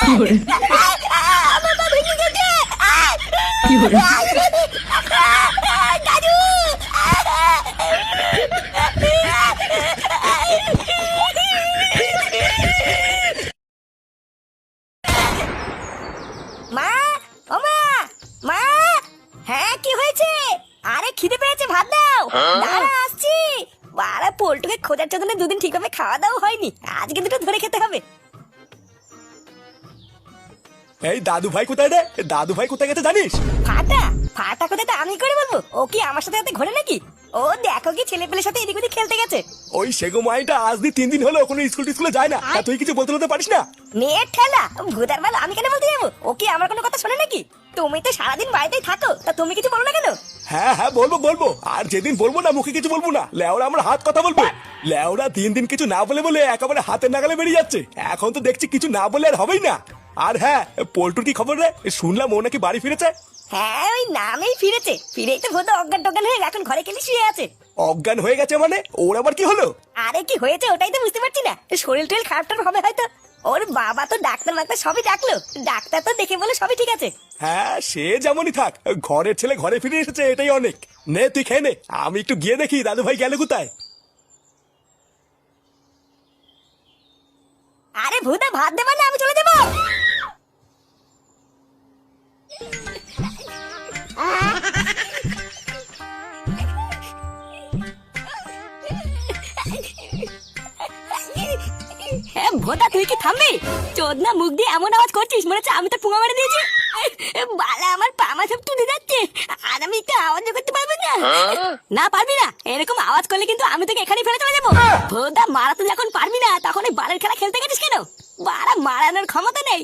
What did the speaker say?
আমার পা ভেঙে গেছে। দাদু মা, ও মা, মা, হ্যাঁ কি হয়েছে? আরে খিদে পেয়েছে, ভাত দাও। দাঁড়া আসছি। বাড়া পোল্টুকে খোঁজার জন্য দুদিন ঠিকভাবে খাওয়া দাওয়া হয়নি, আজকে দুটো ধরে খেতে হবে। এই দাদু ভাই কোথায় রে? দাদু ভাই কোথায় গেছে জানিস? ফাটা ফাটা কোথায় তা আমি করে বলবো? ও কি আমার সাথে সাথে ঘোরে নাকি? ও দেখো কি ছেলে পেলের সাথে এদিক ওদিক খেলতে গেছে। ওই সেগো মাইটা আজ দি 3 দিন হলো কোনো স্কুলে যায় না, তা তুই কিছু বলতে পারিস না? মেয়ের ঠেলা ভূতার মাল আমি কেন বলতে যাবো? ও কি আমার কোনো কথা শোনে নাকি? তুমি তো সারাদিন বাড়িতেই থাকো, তা তুমি কিছু বলো না কেন? হ্যাঁ বলবো, আর যেদিন বলবো না মুখে কিছু বলবো না, লেওরা আমরা হাত কথা বলবো। লেওরা 3 দিন কিছু না বলে একেবারে হাতের নাগালে বেরিয়ে যাচ্ছে। এখন তো দেখছি কিছু না বলে আর হবেই না। আর হ্যাঁ, পোল্টুর কি খবর রে? শুনলাম ও নাকি বাড়ি ফিরেছে। হ্যাঁ ওই নামেই ফিরেছে, ফিরেই তো ভূত অজ্ঞান টজ্ঞান হয়ে এখন ঘরে কেলি শুয়ে আছে। অজ্ঞান হয়ে গেছে মানে? ওর আবার কি হলো? আরে কি হয়েছে ওটাই তো বুঝতে পারছি না। শরীর টরীর খারাপ টারাপ হবে হয়তো। ওর বাবা তো ডাক্তার মাক্তার সবই ডাকলো, ডাক্তার তো দেখে বলে সবই ঠিক আছে। হ্যাঁ সে যেমনই থাক, ঘরের ছেলে ঘরে ফিরে এসেছে এটাই অনেক। নে তুই খেয়ে নে, আমি একটু গিয়ে দেখি দাদু ভাই গেল কোথায়। আরে ভূতা ভাত দেবা না, আমি চলে যাবো। হ্যাঁ ভোদা তুই কি থামবি? চোদনা মুখ দিয়ে এমন আওয়াজ করছিস মনে হচ্ছে আমি তো পুঙা মেরে দিয়েছি। বালা আমার পামা সব টুটে যাচ্ছে, আর আমি একটু আওয়াজ করতে পারবো না। না পারবি না, এরকম আওয়াজ করলে কিন্তু আমি তোকে এখানেই ফেলে চলে যাবো। ভোদা মারা তো যখন পারবি না তখন এই বালের খেলা খেলতে গেছিস কেন? বাড়া মারানোর ক্ষমতা নেই।